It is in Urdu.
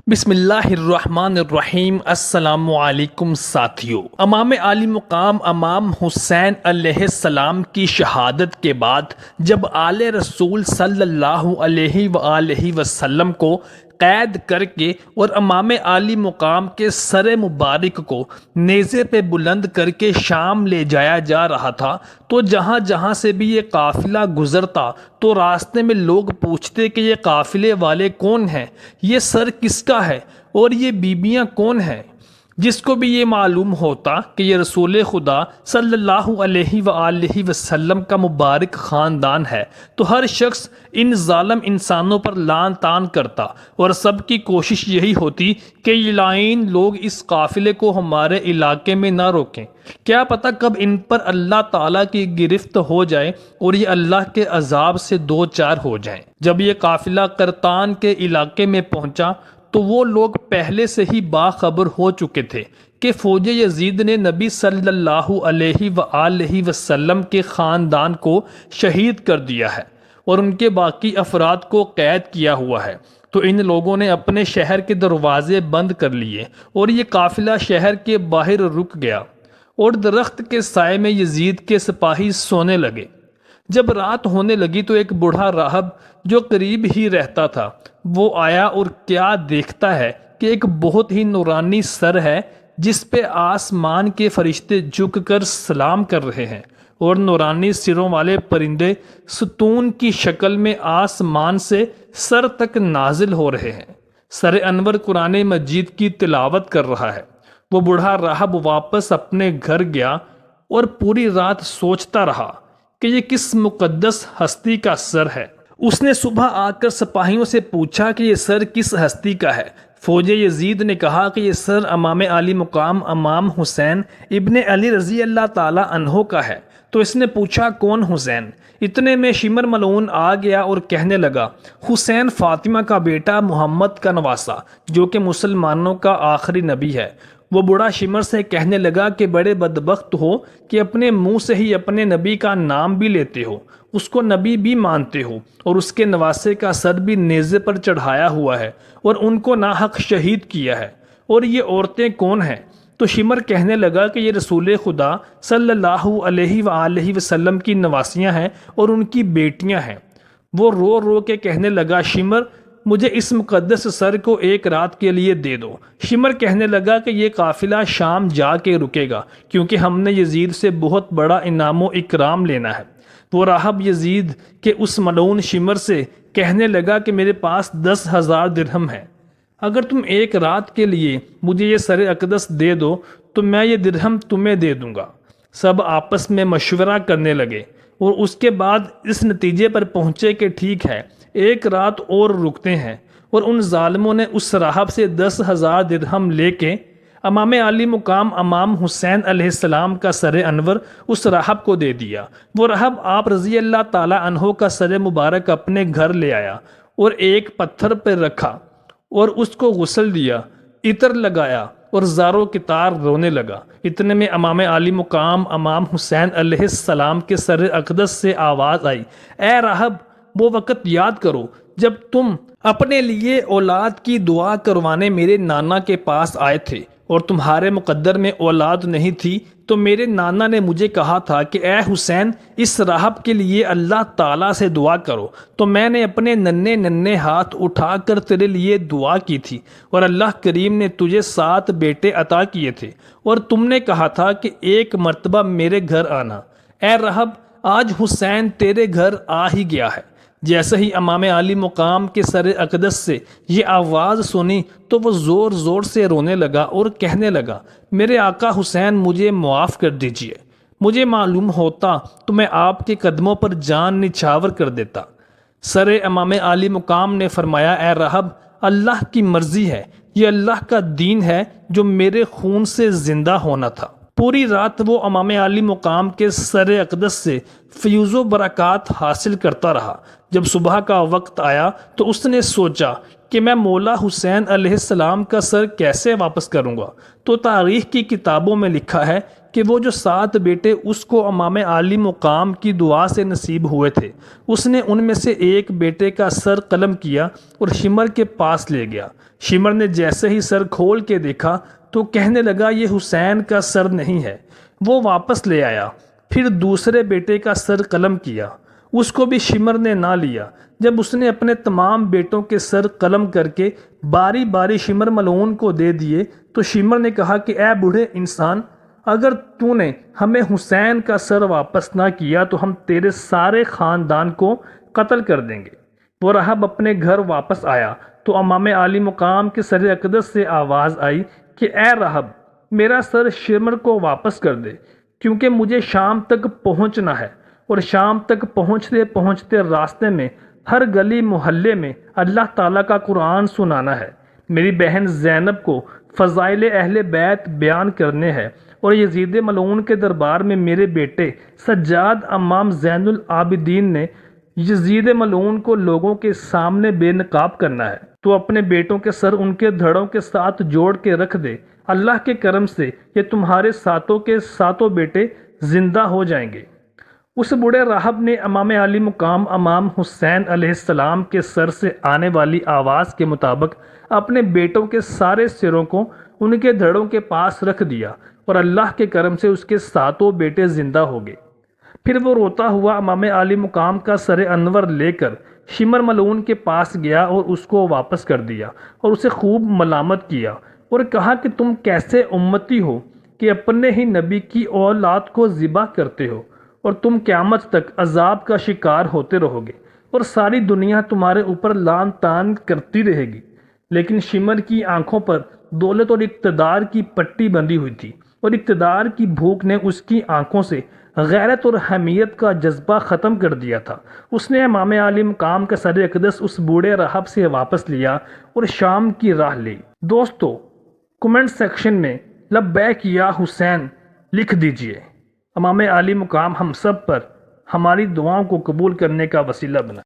بسم اللہ الرحمن الرحیم۔ السلام علیکم ساتھیو، امام عالی مقام امام حسین علیہ السلام کی شہادت کے بعد جب آل رسول صلی اللہ علیہ وآلہ وسلم کو قید کر کے اور امام عالی مقام کے سر مبارک کو نیزے پہ بلند کر کے شام لے جایا جا رہا تھا، تو جہاں جہاں سے بھی یہ قافلہ گزرتا تو راستے میں لوگ پوچھتے کہ یہ قافلے والے کون ہیں، یہ سر کس کا ہے اور یہ بیبیاں کون ہیں۔ جس کو بھی یہ معلوم ہوتا کہ یہ رسول خدا صلی اللہ علیہ وآلہ وسلم کا مبارک خاندان ہے، تو ہر شخص ان ظالم انسانوں پر لعن طعن کرتا اور سب کی کوشش یہی ہوتی کہ یہ لعین لوگ اس قافلے کو ہمارے علاقے میں نہ روکیں، کیا پتہ کب ان پر اللہ تعالیٰ کی گرفت ہو جائے اور یہ اللہ کے عذاب سے دو چار ہو جائیں۔ جب یہ قافلہ قرطان کے علاقے میں پہنچا تو وہ لوگ پہلے سے ہی باخبر ہو چکے تھے کہ فوج یزید نے نبی صلی اللہ علیہ وآلہ وسلم کے خاندان کو شہید کر دیا ہے اور ان کے باقی افراد کو قید کیا ہوا ہے، تو ان لوگوں نے اپنے شہر کے دروازے بند کر لیے اور یہ قافلہ شہر کے باہر رک گیا اور درخت کے سائے میں یزید کے سپاہی سونے لگے۔ جب رات ہونے لگی تو ایک بوڑھا راہب جو قریب ہی رہتا تھا وہ آیا اور کیا دیکھتا ہے کہ ایک بہت ہی نورانی سر ہے جس پہ آسمان کے فرشتے جھک کر سلام کر رہے ہیں اور نورانی سروں والے پرندے ستون کی شکل میں آسمان سے سر تک نازل ہو رہے ہیں۔ سر انور قرآن مجید کی تلاوت کر رہا ہے۔ وہ بوڑھا راہب واپس اپنے گھر گیا اور پوری رات سوچتا رہا کہ یہ کس مقدس ہستی کا سر ہے۔ اس نے صبح آ کر سپاہیوں سے پوچھا کہ یہ سر کس ہستی کا ہے۔ فوج یزید نے کہا کہ یہ سر امام عالی مقام امام حسین ابن علی رضی اللہ تعالی عنہ کا ہے۔ تو اس نے پوچھا کون حسین؟ اتنے میں شمر ملعون آ گیا اور کہنے لگا حسین فاطمہ کا بیٹا، محمد کا نواسہ، جو کہ مسلمانوں کا آخری نبی ہے۔ وہ بوڑھا شمر سے کہنے لگا کہ بڑے بدبخت ہو کہ اپنے منہ سے ہی اپنے نبی کا نام بھی لیتے ہو، اس کو نبی بھی مانتے ہو اور اس کے نواسے کا سر بھی نیزے پر چڑھایا ہوا ہے اور ان کو ناحق شہید کیا ہے، اور یہ عورتیں کون ہیں؟ تو شمر کہنے لگا کہ یہ رسول خدا صلی اللہ علیہ وآلہ وسلم کی نواسیاں ہیں اور ان کی بیٹیاں ہیں۔ وہ رو رو کے کہنے لگا شمر مجھے اس مقدس سر کو ایک رات کے لیے دے دو۔ شمر کہنے لگا کہ یہ قافلہ شام جا کے رکے گا کیونکہ ہم نے یزید سے بہت بڑا انعام و اکرام لینا ہے۔ وہ راہب یزید کے اس ملعون شمر سے کہنے لگا کہ میرے پاس 10,000 درہم ہے، اگر تم ایک رات کے لیے مجھے یہ سر اقدس دے دو تو میں یہ درہم تمہیں دے دوں گا۔ سب آپس میں مشورہ کرنے لگے اور اس کے بعد اس نتیجے پر پہنچے کہ ٹھیک ہے، ایک رات اور رکتے ہیں، اور ان ظالموں نے اس راہب سے 10,000 درہم لے کے امام عالی مقام امام حسین علیہ السلام کا سر انور اس راہب کو دے دیا۔ وہ راہب آپ رضی اللہ تعالی عنہ کا سر مبارک اپنے گھر لے آیا اور ایک پتھر پہ رکھا اور اس کو غسل دیا، عطر لگایا اور زاروں کی تار رونے لگا۔ اتنے میں امام عالی مقام امام حسین علیہ السلام کے سر اقدس سے آواز آئی، اے راہب وہ وقت یاد کرو جب تم اپنے لیے اولاد کی دعا کروانے میرے نانا کے پاس آئے تھے اور تمہارے مقدر میں اولاد نہیں تھی، تو میرے نانا نے مجھے کہا تھا کہ اے حسین اس راہب کے لیے اللہ تعالیٰ سے دعا کرو، تو میں نے اپنے ننھے ننھے ہاتھ اٹھا کر تیرے لیے دعا کی تھی اور اللہ کریم نے تجھے 7 بیٹے عطا کیے تھے اور تم نے کہا تھا کہ ایک مرتبہ میرے گھر آنا۔ اے راہب آج حسین تیرے گھر آ ہی گیا ہے۔ جیسے ہی امام عالی مقام کے سر اقدس سے یہ آواز سنی تو وہ زور زور سے رونے لگا اور کہنے لگا میرے آقا حسین مجھے معاف کر دیجئے، مجھے معلوم ہوتا تو میں آپ کے قدموں پر جان نچھاور کر دیتا۔ سر امام عالی مقام نے فرمایا اے راہب اللہ کی مرضی ہے، یہ اللہ کا دین ہے جو میرے خون سے زندہ ہونا تھا۔ پوری رات وہ امام عالی مقام کے سر اقدس سے فیوز و برکات حاصل کرتا رہا۔ جب صبح کا وقت آیا تو اس نے سوچا کہ میں مولا حسین علیہ السلام کا سر کیسے واپس کروں گا، تو تاریخ کی کتابوں میں لکھا ہے کہ وہ جو 7 بیٹے اس کو امام عالی مقام کی دعا سے نصیب ہوئے تھے، اس نے ان میں سے ایک بیٹے کا سر قلم کیا اور شمر کے پاس لے گیا۔ شمر نے جیسے ہی سر کھول کے دیکھا تو کہنے لگا یہ حسین کا سر نہیں ہے۔ وہ واپس لے آیا، پھر دوسرے بیٹے کا سر قلم کیا، اس کو بھی شمر نے نہ لیا۔ جب اس نے اپنے تمام بیٹوں کے سر قلم کر کے باری باری شمر ملعون کو دے دیے تو شمر نے کہا کہ اے بوڑھے انسان، اگر تو نے ہمیں حسین کا سر واپس نہ کیا تو ہم تیرے سارے خاندان کو قتل کر دیں گے۔ وہ راہب اپنے گھر واپس آیا تو امام عالی مقام کے سر اقدس سے آواز آئی کہ اے راہب، میرا سر شمر کو واپس کر دے، کیونکہ مجھے شام تک پہنچنا ہے، اور شام تک پہنچتے پہنچتے راستے میں ہر گلی محلے میں اللہ تعالیٰ کا قرآن سنانا ہے۔ میری بہن زینب کو فضائل اہل بیت بیان کرنے ہیں، اور یزید ملعون کے دربار میں میرے بیٹے سجاد امام زین العابدین نے یزید ملعون کو لوگوں کے سامنے بے نقاب کرنا ہے۔ تو اپنے بیٹوں کے سر ان کے دھڑوں کے ساتھ جوڑ کے رکھ دے، اللہ کے کرم سے یہ تمہارے ساتوں کے ساتوں بیٹے زندہ ہو جائیں گے۔ اس بوڑھے راہب نے امام علی مقام امام حسین علیہ السلام کے سر سے آنے والی آواز کے مطابق اپنے بیٹوں کے سارے سروں کو ان کے دھڑوں کے پاس رکھ دیا، اور اللہ کے کرم سے اس کے ساتوں بیٹے زندہ ہو گئے۔ پھر وہ روتا ہوا امام علی مقام کا سر انور لے کر شمر ملعون کے پاس گیا اور اس کو واپس کر دیا، اور اسے خوب ملامت کیا اور کہا کہ تم کیسے امتی ہو کہ اپنے ہی نبی کی اولاد کو ذبح کرتے ہو، اور تم قیامت تک عذاب کا شکار ہوتے رہو گے، اور ساری دنیا تمہارے اوپر لعن طعن کرتی رہے گی۔ لیکن شمر کی آنکھوں پر دولت اور اقتدار کی پٹی بندھی ہوئی تھی، اور اقتدار کی بھوک نے اس کی آنکھوں سے غیرت اور حمیت کا جذبہ ختم کر دیا تھا۔ اس نے امام علی مقام کا سر اقدس اس بوڑھے راہب سے واپس لیا اور شام کی راہ لی۔ دوستو، کمنٹ سیکشن میں لبیک یا حسین لکھ دیجئے۔ امام علی مقام ہم سب پر ہماری دعاؤں کو قبول کرنے کا وسیلہ بنا۔